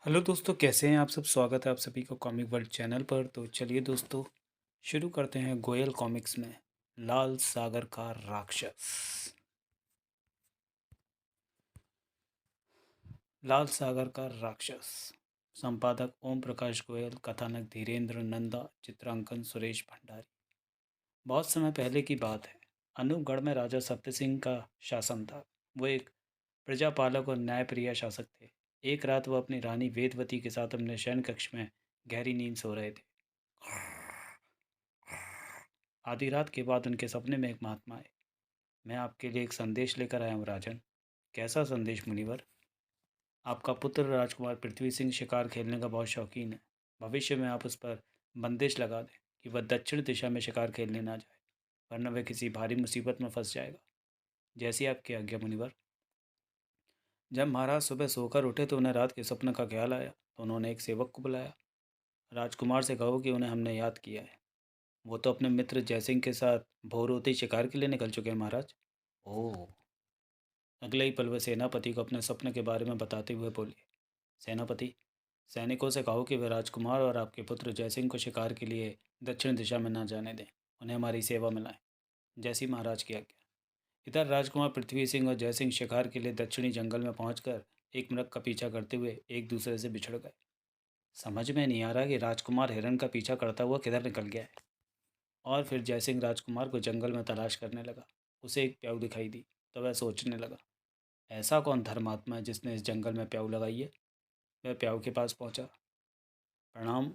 Hello दोस्तों, कैसे हैं आप सब। स्वागत है आप सभी को कॉमिक वर्ल्ड चैनल पर। तो चलिए दोस्तों, शुरू करते हैं गोयल कॉमिक्स में लाल सागर का राक्षस। लाल सागर का राक्षस। संपादक ओम प्रकाश गोयल, कथानक धीरेन्द्र नंदा, चित्रांकन सुरेश भंडारी। बहुत समय पहले की बात है। अनूपगढ़ में राजा सत्य सिंह का शासन था। वो एक प्रजापालक और न्यायप्रिय शासक थे। एक रात वो अपनी रानी वेदवती के साथ अपने शयन कक्ष में गहरी नींद सो रहे थे। आधी रात के बाद उनके सपने में एक महात्मा आए। मैं आपके लिए एक संदेश लेकर आया हूँ राजन। कैसा संदेश मुनिवर। आपका पुत्र राजकुमार पृथ्वी सिंह शिकार खेलने का बहुत शौकीन है। भविष्य में आप उस पर बंदिश लगा दें कि वह दक्षिण दिशा में शिकार खेलने ना जाए, वरना वह किसी भारी मुसीबत में फंस जाएगा। जैसी आपकी आज्ञा मुनिवर। जब महाराज सुबह सोकर उठे तो उन्हें रात के स्वप्न का ख्याल आया, तो उन्होंने एक सेवक को बुलाया। राजकुमार से कहो कि उन्हें हमने याद किया है। वो तो अपने मित्र जयसिंह के साथ भोर होते ही शिकार के लिए निकल चुके हैं महाराज। ओह। अगले ही पल वे सेनापति को अपने स्वप्न के बारे में बताते हुए बोले, सेनापति, सैनिकों से कहो कि वे राजकुमार और आपके पुत्र जयसिंह को शिकार के लिए दक्षिण दिशा में न जाने दें। उन्हें हमारी सेवा में लाएं। जैसी महाराज की आज्ञा। इधर राजकुमार पृथ्वी सिंह और जयसिंह शिकार के लिए दक्षिणी जंगल में पहुंचकर एक मृग का पीछा करते हुए एक दूसरे से बिछड़ गए। समझ में नहीं आ रहा कि राजकुमार हिरण का पीछा करता हुआ किधर निकल गया है। और फिर जयसिंह राजकुमार को जंगल में तलाश करने लगा। उसे एक प्याऊ दिखाई दी, तो वह सोचने लगा, ऐसा कौन धर्मात्मा है जिसने इस जंगल में प्याऊ लगाई है। वह प्याऊ के पास पहुंचा। प्रणाम।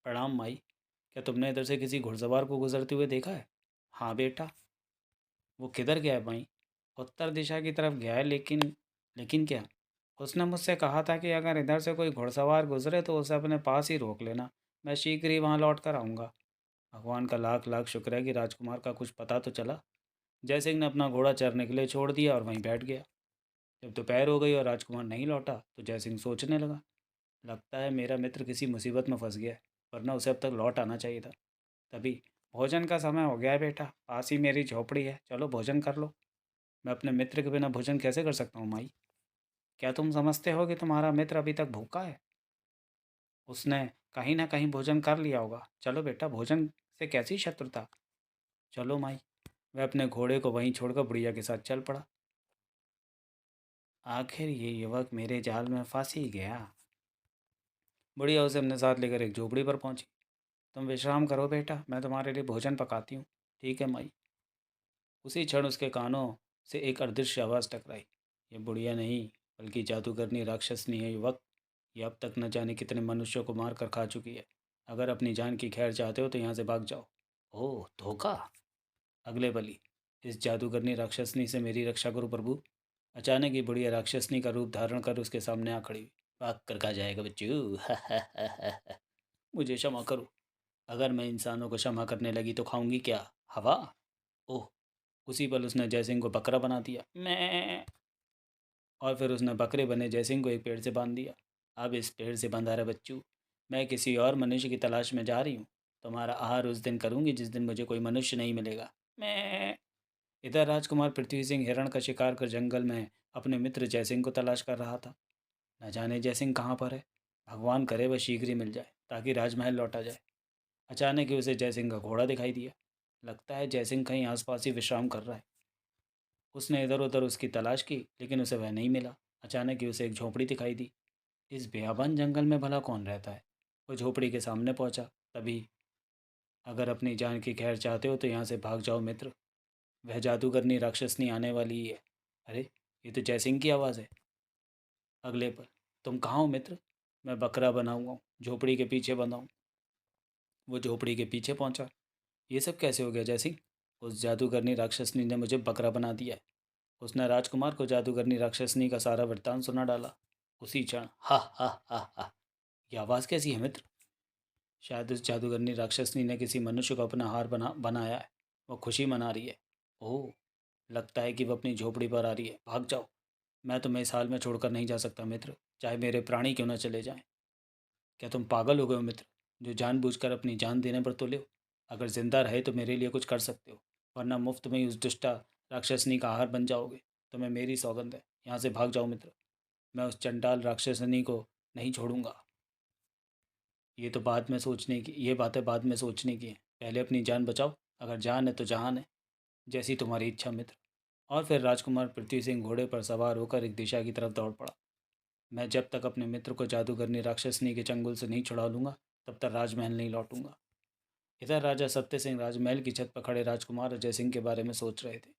प्रणाम माई। क्या तुमने इधर से किसी घुड़सवार को गुजरते हुए देखा है। हाँ बेटा। वो किधर गया है माई। उत्तर दिशा की तरफ गया है, लेकिन लेकिन क्या। उसने मुझसे कहा था कि अगर इधर से कोई घुड़सवार गुजरे तो उसे अपने पास ही रोक लेना। मैं शीघ्र ही वहाँ लौट कर आऊँगा। भगवान का लाख लाख शुक्र है कि राजकुमार का कुछ पता तो चला। जयसिंह ने अपना घोड़ा चरने के लिए छोड़ दिया और वहीं बैठ गया। जब दोपहर हो गई और राजकुमार नहीं लौटा तो जयसिंह सोचने लगा, लगता है मेरा मित्र किसी मुसीबत में फंस गया है, वरना उसे अब तक लौट आना चाहिए था। तभी, भोजन का समय हो गया है बेटा, पास ही मेरी झोपड़ी है, चलो भोजन कर लो। मैं अपने मित्र के बिना भोजन कैसे कर सकता हूँ माई। क्या तुम समझते हो कि तुम्हारा मित्र अभी तक भूखा है। उसने कहीं ना कहीं भोजन कर लिया होगा। चलो बेटा, भोजन से कैसी शत्रुता। चलो माई। वह अपने घोड़े को वहीं छोड़कर बुढ़िया के साथ चल पड़ा। आखिर ये युवक मेरे जाल में फंस ही गया। बुढ़िया उसे अपने साथ लेकर एक झोपड़ी पर पहुंची। तुम विश्राम करो बेटा, मैं तुम्हारे लिए भोजन पकाती हूँ। ठीक है माई। उसी क्षण उसके कानों से एक अदृश्य आवाज़ टकराई। ये बुढ़िया नहीं, बल्कि जादूगरनी राक्षसनी है युवक। ये अब तक न जाने कितने मनुष्यों को मार कर खा चुकी है। अगर अपनी जान की खैर चाहते हो तो यहाँ से भाग जाओ। ओह धोखा। अगले बली, इस जादूगरनी राक्षसनी से मेरी रक्षा करो प्रभु। अचानक ही बुढ़िया राक्षसनी का रूप धारण कर उसके सामने आ खड़ी हुई। भाग कर कहा जाएगा बच्चू। मुझे क्षमा करो। अगर मैं इंसानों को क्षमा करने लगी तो खाऊंगी क्या, हवा। ओह। उसी पल उसने जयसिंह को बकरा बना दिया। मैं। और फिर उसने बकरे बने जयसिंह को एक पेड़ से बांध दिया। अब इस पेड़ से बंधा रहा बच्चू। मैं किसी और मनुष्य की तलाश में जा रही हूँ। तुम्हारा आहार उस दिन करूंगी जिस दिन मुझे कोई मनुष्य नहीं मिलेगा। मैं। इधर राजकुमार पृथ्वी सिंह हिरण का शिकार कर जंगल में अपने मित्र जयसिंह को तलाश कर रहा था। न जाने जयसिंह कहाँ पर है। भगवान करे वह शीघ्र ही मिल जाए ताकि राजमहल लौटा जाए। अचानक ही उसे जयसिंह का घोड़ा दिखाई दिया। लगता है जयसिंह कहीं आसपास ही विश्राम कर रहा है। उसने इधर उधर उसकी तलाश की, लेकिन उसे वह नहीं मिला। अचानक ही उसे एक झोंपड़ी दिखाई दी। इस बेयाबान जंगल में भला कौन रहता है। वो झोपड़ी के सामने पहुंचा। तभी, अगर अपनी जान की खैर चाहते हो तो यहाँ से भाग जाओ मित्र। वह जादूगरनी राक्षसनी आने वाली ही है। अरे, ये तो जयसिंह की आवाज़ है। अगले पर, तुम कहाँ हो मित्र। मैं बकरा बना हुआ हूँ, झोपड़ी के पीछे बंधा हूँ। वो झोपड़ी के पीछे पहुंचा। ये सब कैसे हो गया जयसिंह। उस जादूगरनी राक्षसनी ने मुझे बकरा बना दिया है। उसने राजकुमार को जादूगरनी राक्षसनी का सारा वृत्तांत सुना डाला। उसी क्षण हा हा हा हा। ये आवाज़ कैसी है मित्र। शायद उस जादूगरनी राक्षसनी ने किसी मनुष्य को अपना हार बनाया है। वो खुशी मना रही है। ओह। लगता है कि वो अपनी झोपड़ी पर आ रही है। भाग जाओ। मैं तुम्हें इस हाल में छोड़कर नहीं जा सकता मित्र, चाहे मेरे प्राणी क्यों न चले जाएं। क्या तुम पागल हो गए हो मित्र, जो जानबूझकर अपनी जान देने पर तुले हो। अगर जिंदा रहे तो मेरे लिए कुछ कर सकते हो, वरना मुफ्त में ही उस दुष्टा राक्षसनी का आहार बन जाओगे। तुम्हें मेरी सौगंध है, यहाँ से भाग जाओ मित्र। मैं उस चंडाल राक्षसनी को नहीं छोड़ूंगा। ये बातें बाद में सोचने की हैं। पहले अपनी जान बचाओ। अगर जान है तो जहान है। जैसी तुम्हारी इच्छा मित्र। और फिर राजकुमार पृथ्वी सिंह घोड़े पर सवार होकर एक दिशा की तरफ दौड़ पड़ा। मैं जब तक अपने मित्र को जादूगरनी राक्षसनी के चंगुल से नहीं छुड़ा लूंगा, तब तक राजमहल नहीं लौटूंगा। इधर राजा सत्य सिंह राजमहल की छत पर खड़े राजकुमार अजय सिंह के बारे में सोच रहे थे।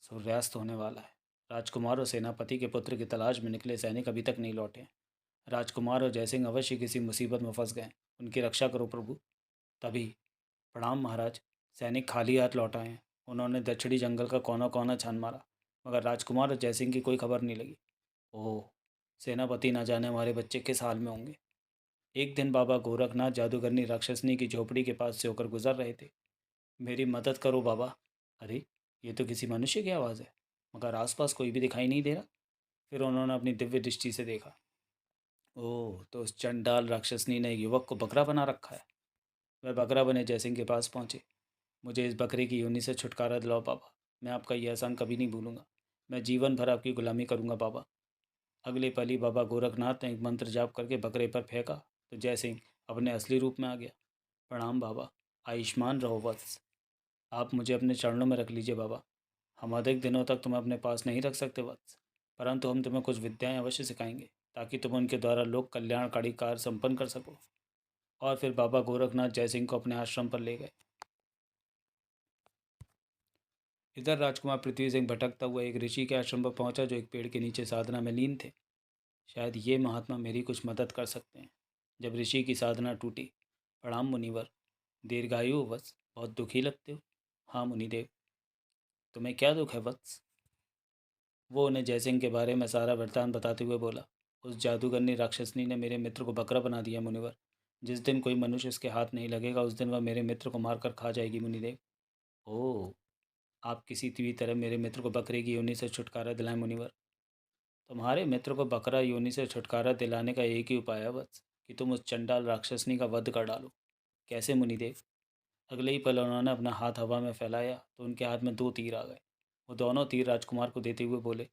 सूर्यास्त होने वाला है। राजकुमार और सेनापति के पुत्र की तलाश में निकले सैनिक अभी तक नहीं लौटे हैं। राजकुमार और जयसिंह अवश्य किसी मुसीबत में फंस गए। उनकी रक्षा करो प्रभु। तभी, प्रणाम महाराज। सैनिक खाली हाथ लौट आए हैं। उन्होंने दक्षिणी जंगल का कोना कोना छान मारा, मगर राजकुमार और जयसिंह की कोई खबर नहीं लगी। ओह, सेनापति ना जाने हमारे बच्चे किस हाल में होंगे। एक दिन बाबा गोरखनाथ जादूगरनी राक्षसनी की झोपड़ी के पास से होकर गुजर रहे थे। मेरी मदद करो बाबा। अरे, ये तो किसी मनुष्य की आवाज़ है, मगर आसपास कोई भी दिखाई नहीं दे रहा। फिर उन्होंने अपनी दिव्य दृष्टि से देखा। ओह, तो उस चंडाल राक्षसनी ने एक युवक को बकरा बना रखा है। वह बकरा बने जयसिंह के पास पहुंचे। मुझे इस बकरे की योनि से छुटकारा दिलाओ बाबा। मैं आपका यह एहसान कभी नहीं भूलूंगा। मैं जीवन भर आपकी गुलामी करूंगा बाबा। अगले पल ही बाबा गोरखनाथ ने एक मंत्र जाप करके बकरे पर फेंका, तो जयसिंह अपने असली रूप में आ गया। प्रणाम बाबा। आयुष्मान रहो वत्स। आप मुझे अपने चरणों में रख लीजिए बाबा। हम अधिक दिनों तक तुम्हें अपने पास नहीं रख सकते वत्स, परंतु हम तुम्हें कुछ विद्याएं अवश्य सिखाएंगे, ताकि तुम उनके द्वारा लोक कल्याणकारी कार्य संपन्न कर सको। और फिर बाबा गोरखनाथ जयसिंह को अपने आश्रम पर ले गए। इधर राजकुमार पृथ्वी सिंह भटकता हुआ एक ऋषि के आश्रम पर पहुंचा, जो एक पेड़ के नीचे साधना में लीन थे। शायद ये महात्मा मेरी कुछ मदद कर सकते हैं। जब ऋषि की साधना टूटी। प्रणाम मुनिवर। दीर्घायु हो वत्स। बहुत दुखी लगते हो। हाँ मुनिदेव। तुम्हें क्या दुख है वत्स। वो उन्हें जयसिंह के बारे में सारा वृत्तांत बताते हुए बोला। उस जादूगरनी राक्षसनी ने मेरे मित्र को बकरा बना दिया मुनिवर। जिस दिन कोई मनुष्य इसके हाथ नहीं लगेगा, उस दिन वह मेरे मित्र को मारकर खा जाएगी मुनिदेव। ओह, आप किसी भी तरह मेरे मित्र को बकरे की योनि से छुटकारा दिलाएं मुनिवर। तुम्हारे मित्र को बकरा योनि से छुटकारा दिलाने का एक ही उपाय है वत्स, कि तुम उस चंडाल राक्षसनी का वध कर डालो। कैसे मुनिदेव। अगले ही पल उन्होंने अपना हाथ हवा में फैलाया, तो उनके हाथ में दो तीर आ गए। वो दोनों तीर राजकुमार को देते हुए बोले,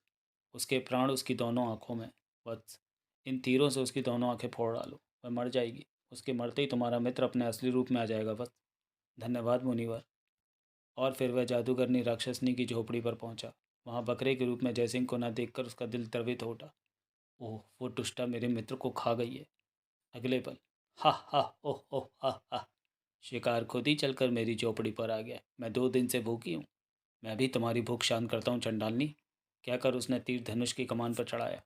उसके प्राण उसकी दोनों आंखों में। वत्स, इन तीरों से उसकी दोनों आंखें फोड़ डालो। वह मर जाएगी। उसके मरते ही तुम्हारा मित्र अपने असली रूप में आ जाएगा वत्स। धन्यवाद मुनिवर। और फिर वह जादूगरनी राक्षसनी की झोपड़ी पर पहुंचा। वहां बकरे के रूप में जयसिंह को न देखकर उसका दिल द्रवित हो उठा। ओह, वो दुष्टा मेरे मित्र को खा गई है। अगले पल, हा हा ओह ओह हा हा, शिकार खुद ही चलकर मेरी झोपड़ी पर आ गया। मैं 2 दिन से भूखी हूँ। मैं भी तुम्हारी भूख शांत करता हूँ चंडालनी। कहकर उसने तीर धनुष की कमान पर चढ़ाया।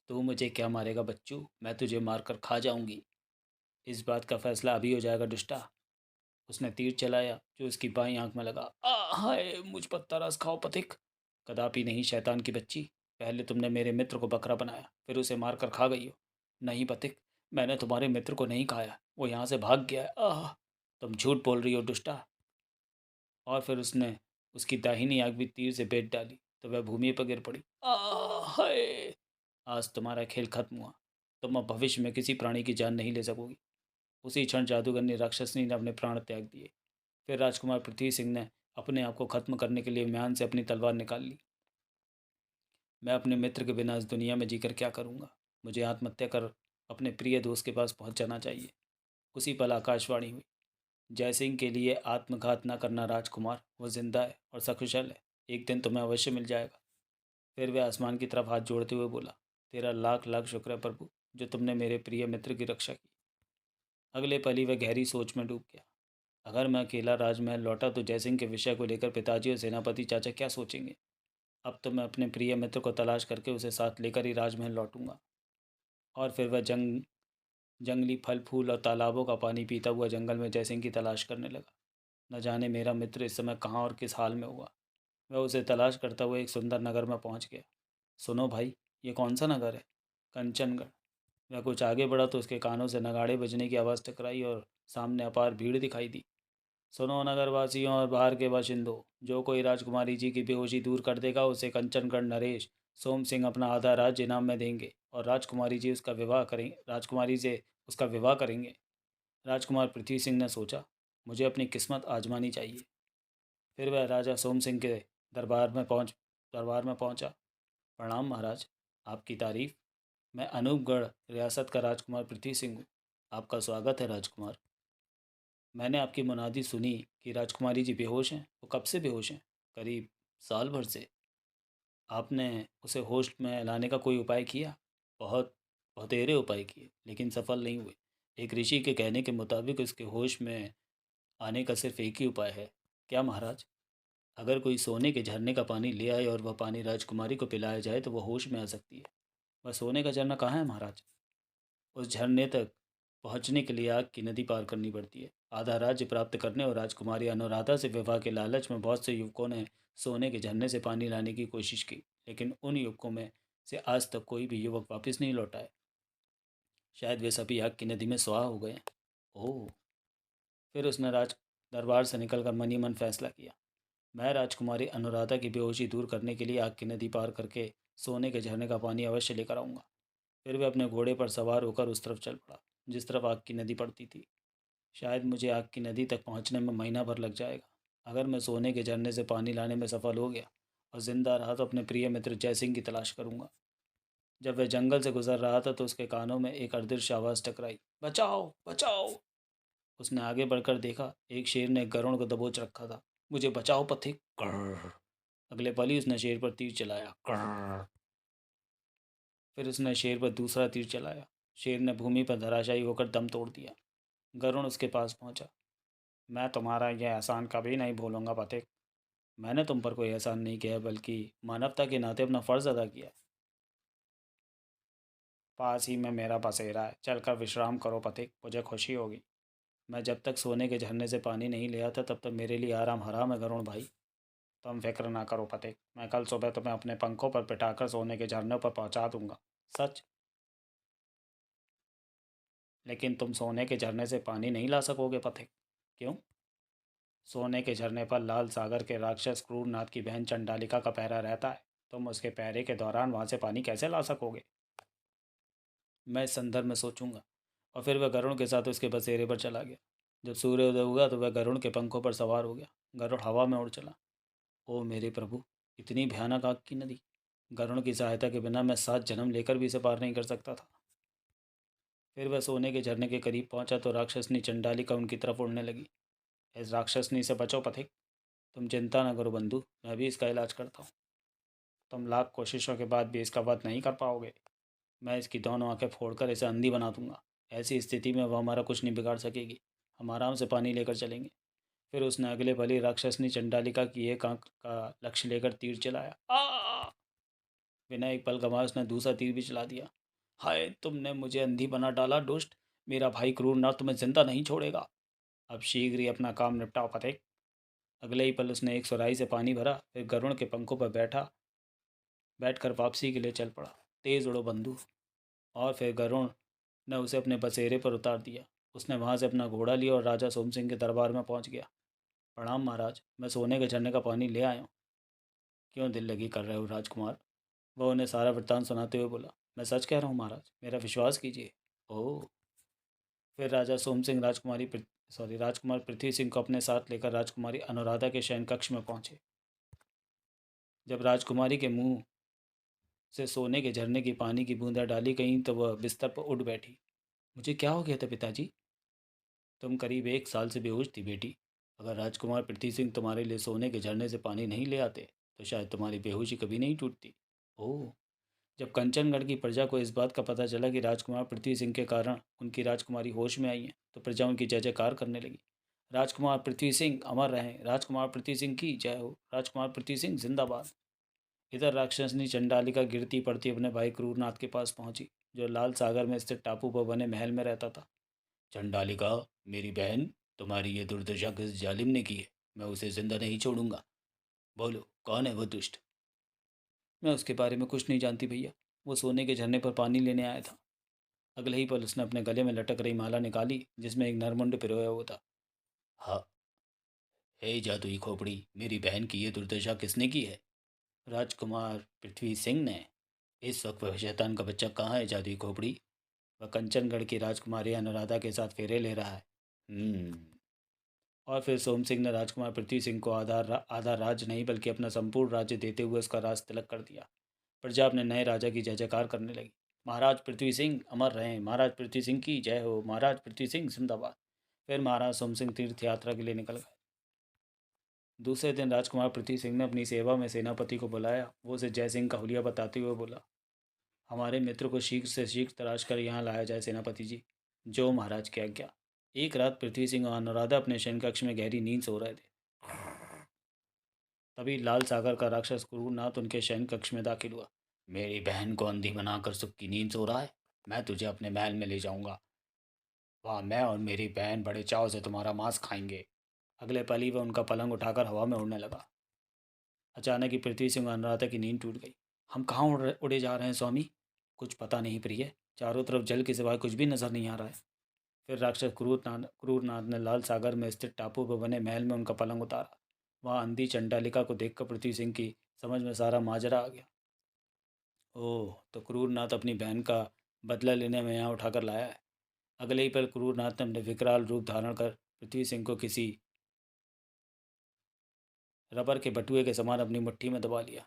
तू मुझे क्या मारेगा बच्चू, मैं तुझे मारकर खा जाऊंगी। इस बात का फैसला अभी हो जाएगा दुष्टा। उसने तीर चलाया, जो उसकी बाईं आंख में लगा। हाय, मुझ पर तरस खाओ पथिक। कदापि नहीं शैतान की बच्ची। पहले तुमने मेरे मित्र को बकरा बनाया, फिर उसे मारकर खा गई हो। नहीं पथिक, मैंने तुम्हारे मित्र को नहीं खाया। वो यहाँ से भाग गया है। तुम झूठ बोल रही हो दुष्टा। और फिर उसने उसकी दाहिनी आंख भी तीर से बेट डाली, तो वह भूमि पर गिर पड़ी। हाय, आज तुम्हारा खेल खत्म हुआ। तुम अब भविष्य में किसी प्राणी की जान नहीं ले सकोगी। उसी क्षण जादूगरनी राक्षसनी ने अपने प्राण त्याग दिए। फिर राजकुमार पृथ्वी सिंह ने अपने आप को खत्म करने के लिए म्यान से अपनी तलवार निकाल ली। मैं अपने मित्र के बिना इस दुनिया में जीकर क्या करूँगा। मुझे आत्महत्या कर अपने प्रिय दोस्त के पास पहुंच जाना चाहिए। उसी पल आकाशवाणी हुई। जयसिंह के लिए आत्मघात न करना राजकुमार। वो जिंदा है और सकुशल है। एक दिन तुम्हें अवश्य मिल जाएगा। फिर वह आसमान की तरफ हाथ जोड़ते हुए बोला, तेरा लाख लाख शुक्र है प्रभु, जो तुमने मेरे प्रिय मित्र की रक्षा की। अगले पल ही वह गहरी सोच में डूब गया। अगर मैं अकेला राजमहल लौटा तो जयसिंह के विषय को लेकर पिताजी और सेनापति चाचा क्या सोचेंगे। अब तो मैं अपने प्रिय मित्र को तलाश करके उसे साथ लेकर ही राजमहल लौटूंगा। और फिर वह जंगली फल फूल और तालाबों का पानी पीता हुआ जंगल में जयसिंह की तलाश करने लगा। न जाने मेरा मित्र इस समय कहाँ और किस हाल में हुआ। वह उसे तलाश करता हुआ एक सुंदर नगर में पहुंच गया। सुनो भाई, ये कौन सा नगर है। कंचनगढ़। वह कुछ आगे बढ़ा तो उसके कानों से नगाड़े बजने की आवाज़ टकराई और सामने अपार भीड़ दिखाई दी। सुनो नगरवासियों और बाहर के बाशिंदों, जो कोई राजकुमारी जी की बेहोशी दूर कर देगा, उसे कंचनगढ़ नरेश सोम सिंह अपना आधा राज्य इनाम में देंगे, और राजकुमारी से उसका विवाह करेंगे। राजकुमार पृथ्वी सिंह ने सोचा, मुझे अपनी किस्मत आजमानी चाहिए। फिर वह राजा सोम सिंह के दरबार में पहुंचा। प्रणाम महाराज। आपकी तारीफ। मैं अनूपगढ़ रियासत का राजकुमार पृथ्वी सिंह हूँ। आपका स्वागत है राजकुमार। मैंने आपकी मुनादी सुनी कि राजकुमारी जी बेहोश हैं। वो कब से बेहोश हैं? करीब साल भर से। आपने उसे होश में लाने का कोई उपाय किया? बहुत बहुतेरे उपाय किए, लेकिन सफल नहीं हुए। एक ऋषि के कहने के मुताबिक उसके होश में आने का सिर्फ एक ही उपाय है। क्या महाराज? अगर कोई सोने के झरने का पानी ले आए और वह पानी राजकुमारी को पिलाया जाए तो वह होश में आ सकती है। वह सोने का झरना कहाँ है महाराज? उस झरने तक पहुंचने के लिए आग की नदी पार करनी पड़ती है। आधा राज्य प्राप्त करने और राजकुमारी अनुराधा से विवाह के लालच में बहुत से युवकों ने सोने के झरने से पानी लाने की कोशिश की, लेकिन उन युवकों में से आज तक कोई भी युवक वापस नहीं लौटा है। शायद वे सभी आग की नदी में स्वाहा हो गए हैं। ओह! फिर उसने राज दरबार से निकलकर मन ही मन फैसला किया, मैं राजकुमारी अनुराधा की बेहोशी दूर करने के लिए आग की नदी पार करके सोने के झरने का पानी अवश्य लेकर आऊँगा। फिर वह अपने घोड़े पर सवार होकर उस तरफ चल पड़ा जिस तरफ आग की नदी पड़ती थी। शायद मुझे आग की नदी तक पहुंचने में महीना भर लग जाएगा। अगर मैं सोने के झरने से पानी लाने में सफल हो गया और जिंदा रहा तो अपने प्रिय मित्र जयसिंह की तलाश करूंगा। जब वह जंगल से गुजर रहा था तो उसके कानों में एक अदृश्य आवाज़ टकराई, बचाओ बचाओ। उसने आगे बढ़कर देखा, एक शेर ने एक गरुड़ को दबोच रखा था। मुझे बचाओ पथिक। कर्र। अगले पल ही उसने शेर पर तीर चलाया। कर्र। फिर उसने शेर पर दूसरा तीर चलाया। शेर ने भूमि पर धराशायी होकर दम तोड़ दिया। गरुड़ उसके पास पहुंचा। मैं तुम्हारा यह एहसान कभी नहीं भूलूंगा पथिक। मैंने तुम पर कोई एहसान नहीं किया, बल्कि मानवता के नाते अपना फ़र्ज़ अदा किया। पास ही में मेरा बसेरा है, चलकर विश्राम करो पथिक, मुझे खुशी होगी। मैं जब तक सोने के झरने से पानी नहीं ले आता तब तक मेरे लिए आराम हराम है गरुण भाई। तुम फिक्र ना करो पथिक, मैं कल सुबह तुम्हें अपने पंखों पर बिठाकर सोने के झरने पर पहुंचा दूंगा। सच? लेकिन तुम सोने के झरने से पानी नहीं ला सकोगे पथिक। क्यों? सोने के झरने पर लाल सागर के राक्षस क्रूरनाथ की बहन चंडालिका का पहरा रहता है। तुम उसके पहरे के दौरान वहां से पानी कैसे ला सकोगे? मैं इस संदर्भ में सोचूंगा। और फिर वह गरुड़ के साथ उसके बसेरे पर चला गया। जब सूर्योदय हुआ तो वह गरुड़ के पंखों पर सवार हो गया। गरुड़ हवा में उड़ चला। ओ मेरे प्रभु! इतनी भयानक आग की नदी! गरुड़ की सहायता के बिना मैं 7 जन्म लेकर भी इसे पार नहीं कर सकता था। फिर वह सोने के झरने के करीब पहुंचा तो राक्षसनी चंडालिका उनकी तरफ उड़ने लगी। इस राक्षसनी से बचो पथिक। तुम चिंता न करो बंधु, मैं भी इसका इलाज करता हूँ। तुम लाख कोशिशों के बाद भी इसका वध नहीं कर पाओगे। मैं इसकी दोनों आंखें फोड़कर इसे अंधी बना दूंगा। ऐसी स्थिति में वह हमारा कुछ नहीं बिगाड़ सकेगी। हम आराम से पानी लेकर चलेंगे। फिर उसने अगले पल ही राक्षसनी चंडालिका की एक आंख का लक्ष्य लेकर तीर चलाया। बिना एक पल गंवाए उसने दूसरा तीर भी चला दिया। हाय, तुमने मुझे अंधी बना डाला दुष्ट। मेरा भाई क्रूरनाथ तुम्हें जिंदा नहीं छोड़ेगा। अब शीघ्र ही अपना काम निपटाओ पथिक। अगले ही पल उसने एक सुराही से पानी भरा, फिर गरुड़ के पंखों पर बैठकर वापसी के लिए चल पड़ा। तेज उड़ो बंधु। और फिर गरुड़ ने उसे अपने बसेरे पर उतार दिया। उसने वहां से अपना घोड़ा लिया और राजा सोम सिंह के दरबार में पहुंच गया। प्रणाम महाराज, मैं सोने के झरने का पानी ले आया हूँ। क्यों दिल लगी कर रहे हो राजकुमार? वह उन्हें सारा वृत्तांत सुनाते हुए बोला। मैं सच कह रहा हूँ महाराज, मेरा विश्वास कीजिए। ओह! फिर राजा सोम सिंह राजकुमार पृथ्वी सिंह को अपने साथ लेकर राजकुमारी अनुराधा के शयन कक्ष में पहुंचे। जब राजकुमारी के मुंह से सोने के झरने की पानी की बूंदें डाली गईं तो वह बिस्तर पर उठ बैठी। मुझे क्या हो गया था पिताजी? तुम करीब 1 साल से बेहोश थी बेटी। अगर राजकुमार पृथ्वी सिंह तुम्हारे लिए सोने के झरने से पानी नहीं ले आते तो शायद तुम्हारी बेहोशी कभी नहीं टूटती। ओह! जब कंचनगढ़ की प्रजा को इस बात का पता चला कि राजकुमार पृथ्वी सिंह के कारण उनकी राजकुमारी होश में आई है तो प्रजा उनकी जय जयकार करने लगी। राजकुमार पृथ्वी सिंह अमर रहें, राजकुमार पृथ्वी सिंह की जय हो, राजकुमार पृथ्वी सिंह जिंदाबाद। इधर राक्षसनी चंडालिका गिरती पड़ती अपने भाई क्रूरनाथ के पास पहुंची, जो लाल सागर में स्थित टापू पर बने महल में रहता था। चंडालिका, मेरी बहन, तुम्हारी ये दुर्दशा किस जालिम ने की है? मैं उसे जिंदा नहीं छोड़ूंगा। बोलो, कौन है वो दुष्ट? मैं उसके बारे में कुछ नहीं जानती भैया। वो सोने के झरने पर पानी लेने आया था। अगले ही पल उसने अपने गले में लटक रही माला निकाली जिसमें एक नरमुंड पिरोया हुआ था। हाँ, हे जादुई खोपड़ी, मेरी बहन की ये दुर्दशा किसने की है? राजकुमार पृथ्वी सिंह ने। इस वक्त वह शैतान का बच्चा कहाँ है जादुई खोपड़ी? वह कंचनगढ़ की राजकुमारी अनुराधा के साथ फेरे ले रहा है। और फिर सोम सिंह ने राजकुमार पृथ्वी सिंह को आधा राज्य नहीं बल्कि अपना संपूर्ण राज्य देते हुए उसका राज तिलक कर दिया। प्रजा अपने नए राजा की जय जयकार करने लगी। महाराज पृथ्वी सिंह अमर रहें, महाराज पृथ्वी सिंह की जय हो, महाराज पृथ्वी सिंह जिंदाबाद। फिर महाराज सोम सिंह तीर्थ यात्रा के लिए निकल गए। दूसरे दिन राजकुमार पृथ्वी सिंह ने अपनी सेवा में सेनापति को बुलाया। वो उसे जय सिंह का हुलिया बताते हुए बोला, हमारे मित्र को शीघ्र से शीघ्र तलाश कर यहाँ लाया जाए सेनापति जी। जो महाराज की आज्ञा। एक रात पृथ्वी सिंह और अनुराधा अपने शयन कक्ष में गहरी नींद सो रहे थे। तभी लाल सागर का राक्षस क्रूरनाथ उनके शयन कक्ष में दाखिल हुआ। मेरी बहन को अंधी बनाकर सुख की नींद सो रहा है, मैं तुझे अपने महल में ले जाऊंगा। वहाँ मैं और मेरी बहन बड़े चाव से तुम्हारा मांस खाएंगे। अगले पल ही वह उनका पलंग उठाकर हवा में उड़ने लगा। अचानक ही पृथ्वी सिंह और अनुराधा की नींद टूट गई। हम कहाँ उड़े जा रहे हैं स्वामी? कुछ पता नहीं प्रिय, चारों तरफ जल के सिवाय कुछ भी नजर नहीं आ रहा है। फिर राक्षस क्रूरनाथ ने लाल सागर में स्थित टापू पर बने महल में उनका पलंग उतारा। वहाँ अंधी चंडालिका को देखकर पृथ्वी सिंह की समझ में सारा माजरा आ गया। ओह, तो क्रूरनाथ अपनी बहन का बदला लेने में यहाँ उठाकर लाया है। अगले ही पल क्रूरनाथ ने अपने विकराल रूप धारण कर पृथ्वी सिंह को किसी रबर के बटुए के समान अपनी मुट्ठी में दबा लिया।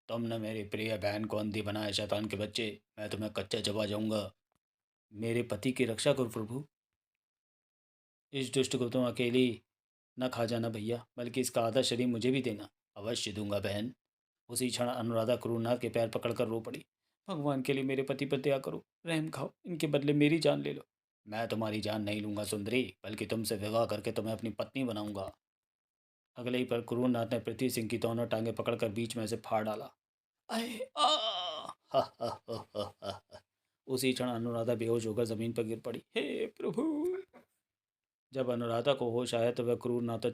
तुमने मेरी प्रिय बहन को अंधी बनाया शैतान के बच्चे, मैं तुम्हें कच्चा चबा जाऊंगा। मेरे पति की रक्षा करो प्रभु। इस दुष्ट को तुम अकेली न खा जाना भैया, बल्कि इसका आधा शरीर मुझे भी देना। अवश्य दूंगा बहन। उसी क्षण अनुराधा क्रूरनाथ के पैर पकड़कर रो पड़ी। भगवान के लिए मेरे पति पर दया करो, रहम खाओ, इनके बदले मेरी जान ले लो। मैं तुम्हारी जान नहीं लूंगा सुंदरी, बल्कि तुमसे विवाह करके तुम्हें अपनी पत्नी बनाऊंगा। अगले ही पर क्रूरनाथ ने पृथ्वी सिंह की दोनों टांगें पकड़कर बीच में से फाड़ डाला। अये आ! हा, हा, हा, हा, हा। उसी क्षण अनुराधा बेहोश होकर जमीन पर गिर पड़ी। हे प्रभु! जब अनुराधा को होश आया तो वह क्रूरनाथ और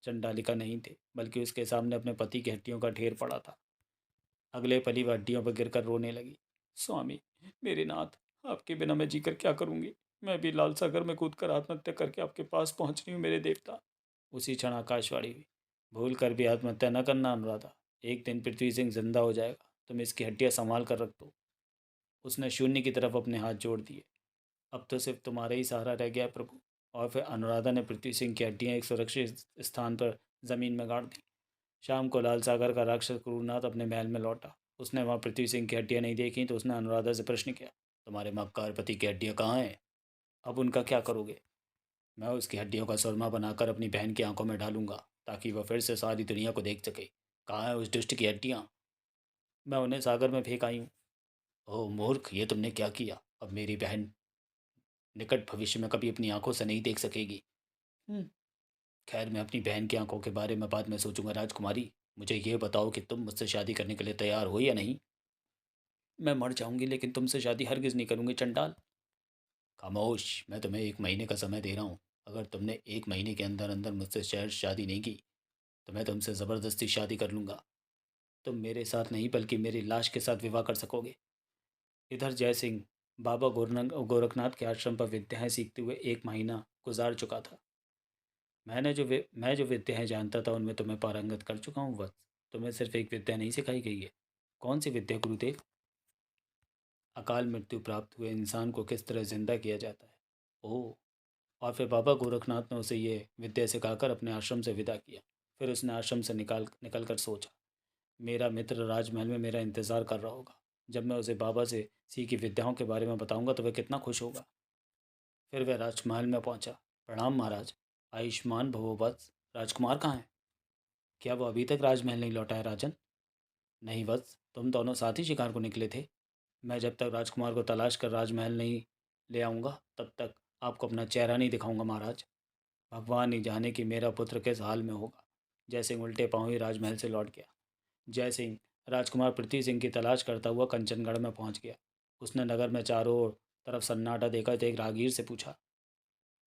चंडालिका नहीं थे, बल्कि उसके सामने अपने पति की हड्डियों का ढेर पड़ा था। अगले पल ही वह हड्डियों पर गिरकर रोने लगी। स्वामी, मेरे नाथ, आपके बिना मैं जीकर क्या करूंगी? मैं भी लाल सागर में कूदकर आत्महत्या करके आपके पास पहुंच रही हूँ मेरे देवता। उसी क्षण आकाशवाणी हुई, भूल कर भी आत्महत्या न करना अनुराधा। एक दिन पृथ्वी सिंह जिंदा हो जाएगा, तुम इसकी हड्डियां संभाल कर रख दो। उसने शून्य की तरफ अपने हाथ जोड़ दिए। अब तो सिर्फ तुम्हारा ही सहारा रह गया है प्रभु। और फिर अनुराधा ने पृथ्वी सिंह की हड्डियां एक सुरक्षित स्थान पर जमीन में गाड़ दी। शाम को लाल सागर का राक्षस क्रूरनाथ अपने महल में लौटा। उसने वहां पृथ्वी सिंह की हड्डियां नहीं देखी तो उसने अनुराधा से प्रश्न किया, तुम्हारे मक्कार पति की हड्डियां कहाँ हैं? अब उनका क्या करोगे? मैं उसकी हड्डियों का सुरमा बनाकर अपनी बहन की आंखों में डालूंगा, ताकि वह फिर से सारी दुनिया को देख सके। कहाँ है उस दुष्ट की हड्डियाँ? मैं उन्हें सागर में फेंक आई हूँ। ओह मूर्ख, ये तुमने क्या किया? अब मेरी बहन निकट भविष्य में कभी अपनी आंखों से नहीं देख सकेगी। खैर, मैं अपनी बहन की आंखों के बारे में बाद में सोचूंगा। राजकुमारी, मुझे ये बताओ कि तुम मुझसे शादी करने के लिए तैयार हो या नहीं? मैं मर जाऊंगी लेकिन तुमसे शादी हरगिज नहीं करूंगी चंडाल। खामोश, मैं तुम्हें 1 महीने का समय दे रहा हूँ। अगर तुमने 1 महीने के अंदर अंदर मुझसे शहर शादी नहीं की तो मैं तुमसे ज़बरदस्ती शादी कर लूँगा। तुम मेरे साथ नहीं बल्कि मेरी लाश के साथ विवाह कर सकोगे। इधर जय सिंह बाबा गोरखनाथ के आश्रम पर विद्याएं सीखते हुए 1 महीना गुजार चुका था। मैं जो विद्याएं जानता था उनमें तुम्हें पारंगत कर चुका हूँ वत्स। तुम्हें सिर्फ एक विद्या नहीं सिखाई गई है। कौन सी विद्या गुरुदेव? अकाल मृत्यु प्राप्त हुए इंसान को किस तरह जिंदा किया जाता है। ओह! और फिर बाबा गोरखनाथ ने उसे ये विद्या सिखाकर अपने आश्रम से विदा किया। फिर उसने आश्रम से निकल कर सोचा, मेरा मित्र राजमहल में मेरा इंतज़ार कर रहा होगा। जब मैं उसे बाबा से सीखी विद्याओं के बारे में बताऊंगा तो वह कितना खुश होगा। फिर वह राजमहल में पहुंचा। प्रणाम महाराज। आयुष्मान भवो वत्स। राजकुमार कहाँ है? क्या वो अभी तक राजमहल नहीं लौटा है राजन? नहीं वत्स, तुम दोनों साथ ही शिकार को निकले थे। मैं जब तक राजकुमार को तलाश कर राजमहल नहीं ले आऊँगा तब तक आपको अपना चेहरा नहीं दिखाऊंगा महाराज। भगवान ही जाने कि मेरा पुत्र किस हाल में होगा। जय सिंह उल्टे पाँव ही राजमहल से लौट गया। जय सिंह राजकुमार पृथ्वी सिंह की तलाश करता हुआ कंचनगढ़ में पहुंच गया। उसने नगर में चारों ओर तरफ सन्नाटा देखा तो एक राहगीर से पूछा,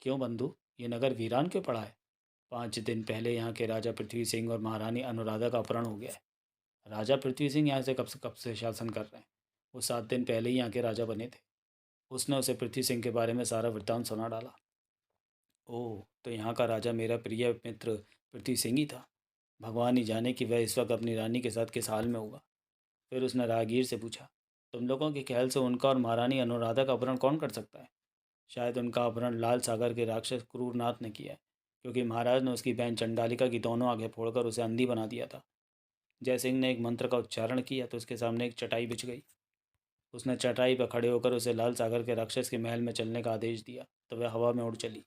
क्यों बंधु, ये नगर वीरान क्यों पड़ा है? 5 दिन पहले यहाँ के राजा पृथ्वी सिंह और महारानी अनुराधा का अपहरण हो गया है। राजा पृथ्वी सिंह यहाँ से कब से शासन कर रहे हैं? वो 7 दिन पहले ही यहाँ के राजा बने थे। उसने उसे पृथ्वी सिंह के बारे में सारा वृत्तांत सुना डाला। ओह, तो यहाँ का राजा मेरा प्रिय मित्र पृथ्वी सिंह ही था। भगवान ही जाने कि वह इस वक्त अपनी रानी के साथ किस हाल में होगा। फिर उसने राहगीर से पूछा, तुम लोगों के ख्याल से उनका और महारानी अनुराधा का अपहरण कौन कर सकता है? शायद उनका अपहरण लाल सागर के राक्षस क्रूरनाथ ने किया है, क्योंकि महाराज ने उसकी बहन चंडालिका की दोनों आंखें फोड़कर उसे अंधी बना दिया था। जय सिंह ने एक मंत्र का उच्चारण किया तो उसके सामने एक चटाई बिछ गई। उसने चटाई पर खड़े होकर उसे लाल सागर के राक्षस के महल में चलने का आदेश दिया तो वह हवा में उड़ चली।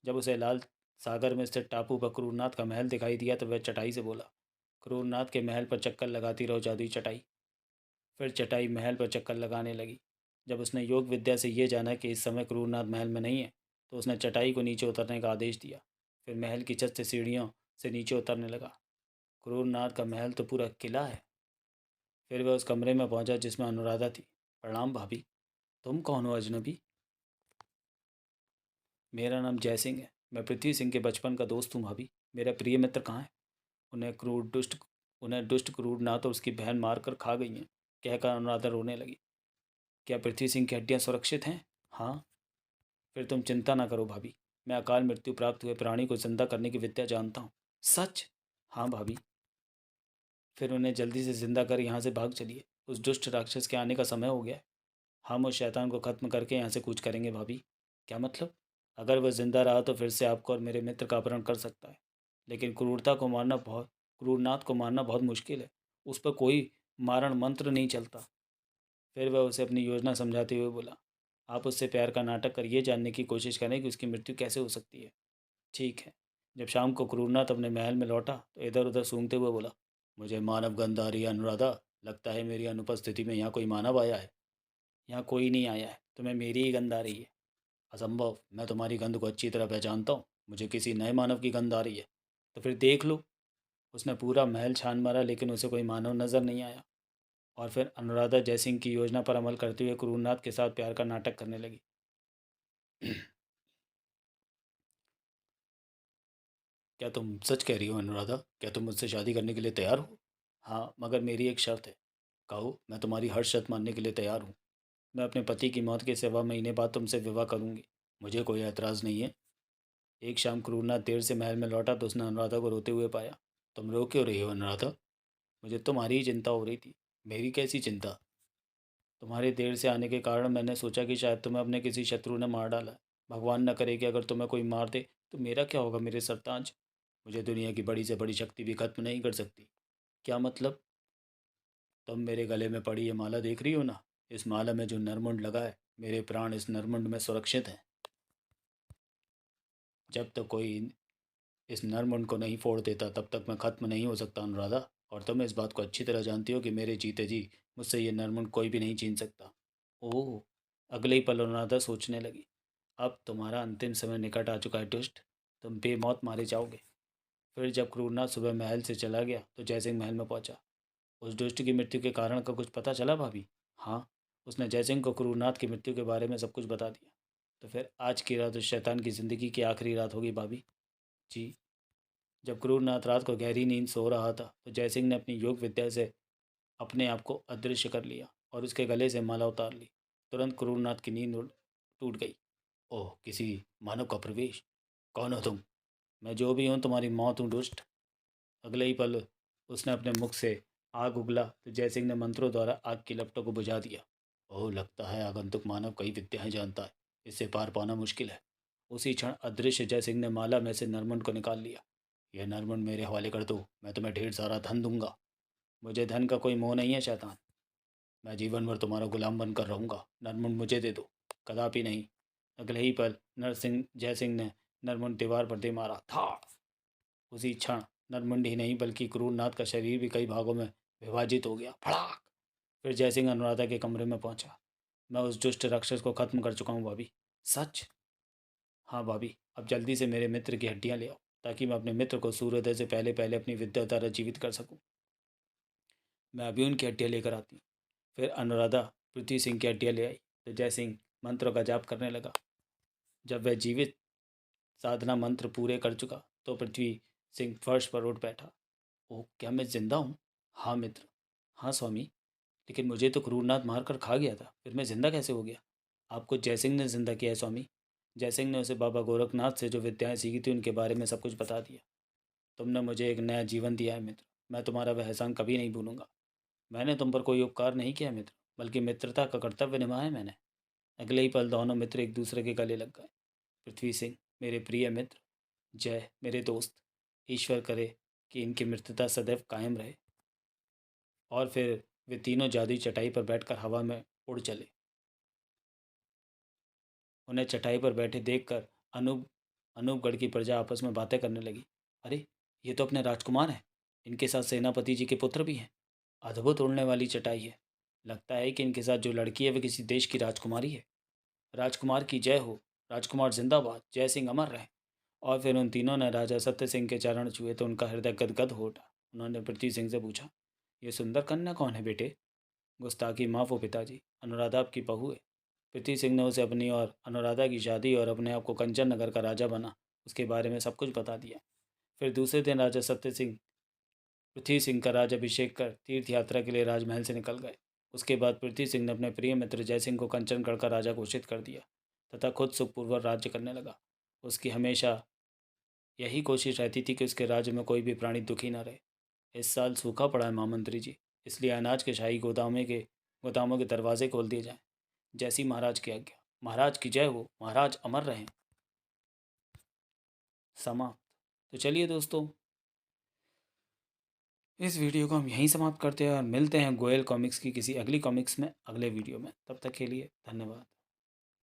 जब उसे लाल सागर में स्थित टापू पर क्रूरनाथ का महल दिखाई दिया तो वह चटाई से बोला, क्रूरनाथ के महल पर चक्कर लगाती रहो जादुई चटाई। फिर चटाई महल पर चक्कर लगाने लगी। जब उसने योग विद्या से ये जाना कि इस समय क्रूरनाथ महल में नहीं है तो उसने चटाई को नीचे उतरने का आदेश दिया। फिर महल की छत से सीढ़ियों से नीचे उतरने लगा। क्रूरनाथ का महल तो पूरा किला है। फिर वह उस कमरे में पहुंचा जिसमें अनुराधा थी। प्रणाम भाभी। तुम कौन हो अजनबी? मेरा नाम जयसिंह है। मैं पृथ्वी सिंह के बचपन का दोस्त हूँ भाभी। मेरा प्रिय मित्र कहाँ है? उन्हें क्रूर दुष्ट उन्हें दुष्ट क्रूरनाथ और उसकी बहन मार कर खा गई हैं, कहकर अनुराधा रोने लगी। क्या पृथ्वी सिंह की हड्डियाँ सुरक्षित हैं? हाँ। फिर तुम चिंता ना करो भाभी। मैं अकाल मृत्यु प्राप्त हुए प्राणी को जिंदा करने की विद्या जानता हूँ। सच? हाँ भाभी। फिर उन्हें जल्दी से जिंदा कर यहाँ से भाग चलिए। उस दुष्ट राक्षस के आने का समय हो गया है। हम उस शैतान को खत्म करके यहाँ से कूच करेंगे भाभी। क्या मतलब? अगर वह जिंदा रहा तो फिर से आपको और मेरे मित्र का अपहरण कर सकता है। लेकिन क्रूरनाथ को मारना बहुत मुश्किल है। उस पर कोई मारण मंत्र नहीं चलता। फिर वह उसे अपनी योजना समझाते हुए बोला, आप उससे प्यार का नाटक कर ये जानने की कोशिश करें कि उसकी मृत्यु कैसे हो सकती है। ठीक है। जब शाम को क्रूरनाथ अपने महल में लौटा तो इधर उधर सूंघते हुए बोला, मुझे मानव गंध आ रही है अनुराधा। लगता है मेरी अनुपस्थिति में यहाँ कोई मानव आया है। यहाँ कोई नहीं आया है, तुम्हें मेरी ही गंध आ रही है। असंभव, मैं तुम्हारी गंध को अच्छी तरह पहचानता हूँ। मुझे किसी नए मानव की गंध आ रही है। तो फिर देख लो। उसने पूरा महल छान मारा लेकिन उसे कोई मानव नजर नहीं आया। और फिर अनुराधा जयसिंह की योजना पर अमल करते हुए क्रूरनाथ के साथ प्यार का नाटक करने लगी। क्या तुम सच कह रही हो अनुराधा? क्या तुम मुझसे शादी करने के लिए तैयार हो? हाँ, मगर मेरी एक शर्त है। कहो, मैं तुम्हारी हर शर्त मानने के लिए तैयार हूँ। मैं अपने पति की मौत के 6 महीने बाद तुमसे विवाह करूंगी। मुझे कोई एतराज़ नहीं है। एक शाम क्रूरनाथ देर से महल में लौटा तो उसने अनुराधा को रोते हुए पाया। तुम रो क्यों रही हो अनुराधा? मुझे तुम्हारी ही चिंता हो रही थी। मेरी कैसी चिंता? तुम्हारे देर से आने के कारण मैंने सोचा कि शायद तुम्हें अपने किसी शत्रु ने मार डाला है। भगवान न करे कि अगर तुम्हें कोई मार दे तो मेरा क्या होगा मेरे सरताज? मुझे दुनिया की बड़ी से बड़ी शक्ति भी खत्म नहीं कर सकती। क्या मतलब? तुम मेरे गले में पड़ी ये माला देख रही हो ना? इस माला में जो नरमुंड लगा है, मेरे प्राण इस नरमुंड में सुरक्षित हैं। जब तक कोई इस नरमुंड को नहीं फोड़ देता तब तक मैं खत्म नहीं हो सकता अनुराधा। और तुम इस बात को अच्छी तरह जानती हो कि मेरे जीते जी मुझसे ये नरमुंड कोई भी नहीं छीन सकता। ओह। अगले ही पल अनुराधा सोचने लगी, अब तुम्हारा अंतिम समय निकट आ चुका है दुष्ट। तुम बेमौत मारे जाओगे। फिर जब क्रूरनाथ सुबह महल से चला गया तो जयसिंह महल में पहुंचा। उस दुष्ट की मृत्यु के कारण का कुछ पता चला भाभी? हाँ। उसने जयसिंह को क्रूरनाथ की मृत्यु के बारे में सब कुछ बता दिया। तो फिर आज की रात उस शैतान की ज़िंदगी की आखिरी रात होगी भाभी। जी। जब क्रूरनाथ रात को गहरी नींद सो रहा था तो जयसिंह ने अपनी योग विद्या से अपने आप को अदृश्य कर लिया और उसके गले से माला उतार ली। तुरंत क्रूरनाथ की टूट गई। ओह, किसी मानव का प्रवेश! कौन हो तुम? मैं जो भी हूँ तुम्हारी मौत हूँ दुष्ट। अगले ही पल उसने अपने मुख से आग उगला तो जयसिंह ने मंत्रों द्वारा आग की लपटों को बुझा दिया। ओह, लगता है आगंतुक मानव कई विद्याएं जानता है। इससे पार पाना मुश्किल है। उसी क्षण अदृश्य जयसिंह ने माला में से नरमुंड को निकाल लिया। यह नरमुंड मेरे हवाले कर दो, मैं तुम्हें ढेर सारा धन दूंगा। मुझे धन का कोई मोह नहीं है शैतान। मैं जीवन भर तुम्हारा गुलाम बनकर रहूंगा। नरमुंड मुझे दे दो। कदापि नहीं। अगले ही पल नरसिंह जयसिंह ने नरमुंड दीवार पर दे मारा था। उसी क्षण नरमुंड ही नहीं बल्कि क्रूरनाथ का शरीर भी कई भागों में विभाजित हो गया। फड़ाक! फिर जयसिंह अनुराधा के कमरे में पहुंचा। मैं उस दुष्ट राक्षस को खत्म कर चुका हूँ भाभी। सच? हाँ भाभी, अब जल्दी से मेरे मित्र की हड्डियाँ ले आओ ताकि मैं अपने मित्र को सूर्योदय से पहले पहले अपनी विद्या द्वारा जीवित कर सकूं। मैं अभी उनकी हड्डियाँ लेकर आती हूँ। फिर अनुराधा पृथ्वी सिंह की हड्डियाँ ले आई तो जय सिंह मंत्रों का जाप करने लगा। जब वह जीवित साधना मंत्र पूरे कर चुका तो पृथ्वी सिंह फर्श पर उठ बैठा। ओह, क्या मैं जिंदा हूँ? हाँ मित्र। हाँ स्वामी। लेकिन मुझे तो क्रूरनाथ मार कर खा गया था, फिर मैं जिंदा कैसे हो गया? आपको जयसिंह ने जिंदा किया है स्वामी। जयसिंह ने उसे बाबा गोरखनाथ से जो विद्याएं सीखी थी उनके बारे में सब कुछ बता दिया। तुमने मुझे एक नया जीवन दिया है मित्र। मैं तुम्हारा वह एहसान कभी नहीं भूलूंगा। मैंने तुम पर कोई उपकार नहीं किया मित्र, बल्कि मित्रता का कर्तव्य निभाया है मैंने। अगले ही पल दोनों मित्र एक दूसरे के गले लग गए। पृथ्वी सिंह, मेरे प्रिय मित्र। जय मेरे दोस्त। ईश्वर करे कि इनकी मित्रता सदैव कायम रहे। और फिर वे तीनों जादुई चटाई पर बैठकर हवा में उड़ चले। उन्हें चटाई पर बैठे देखकर अनूप अनूपगढ़ की प्रजा आपस में बातें करने लगी। अरे, ये तो अपने राजकुमार हैं। इनके साथ सेनापति जी के पुत्र भी हैं। अद्भुत उड़ने वाली चटाई है। लगता है कि इनके साथ जो लड़की है वे किसी देश की राजकुमारी है। राजकुमार की जय हो। राजकुमार जिंदाबाद। जय सिंह अमर रहे। और फिर उन तीनों ने राजा सत्य सिंह के चरण छुए तो उनका हृदय गदगद हो उठा। उन्होंने पृथ्वी सिंह से पूछा, ये सुंदर कन्या कौन है बेटे? गुस्ताखी माफ़ हो पिताजी, अनुराधा आपकी बहू है। पृथ्वी सिंह ने उसे अपनी और अनुराधा की शादी और अपने आप को कंचन नगर का राजा बना उसके बारे में सब कुछ बता दिया। फिर दूसरे दिन राजा सत्य सिंह पृथ्वी सिंह का राज अभिषेक कर तीर्थ यात्रा के लिए राजमहल से निकल गए। उसके बाद पृथ्वी सिंह ने अपने प्रिय मित्र जयसिंह को कंचनगढ़ का राजा घोषित कर दिया तथा खुद सुखपूर्वक राज्य करने लगा। उसकी हमेशा यही कोशिश रहती थी कि उसके राज्य में कोई भी प्राणी दुखी न रहे। इस साल सूखा पड़ा है महामंत्री जी, इसलिए अनाज के शाही गोदामों के दरवाजे खोल दिए जाएं। जैसी महाराज की आज्ञा। महाराज की जय हो। महाराज अमर रहें। समाप्त। तो चलिए दोस्तों, इस वीडियो को हम यहीं समाप्त करते हैं और मिलते हैं गोयल कॉमिक्स की किसी अगली कॉमिक्स में अगले वीडियो में। तब तक के लिए धन्यवाद।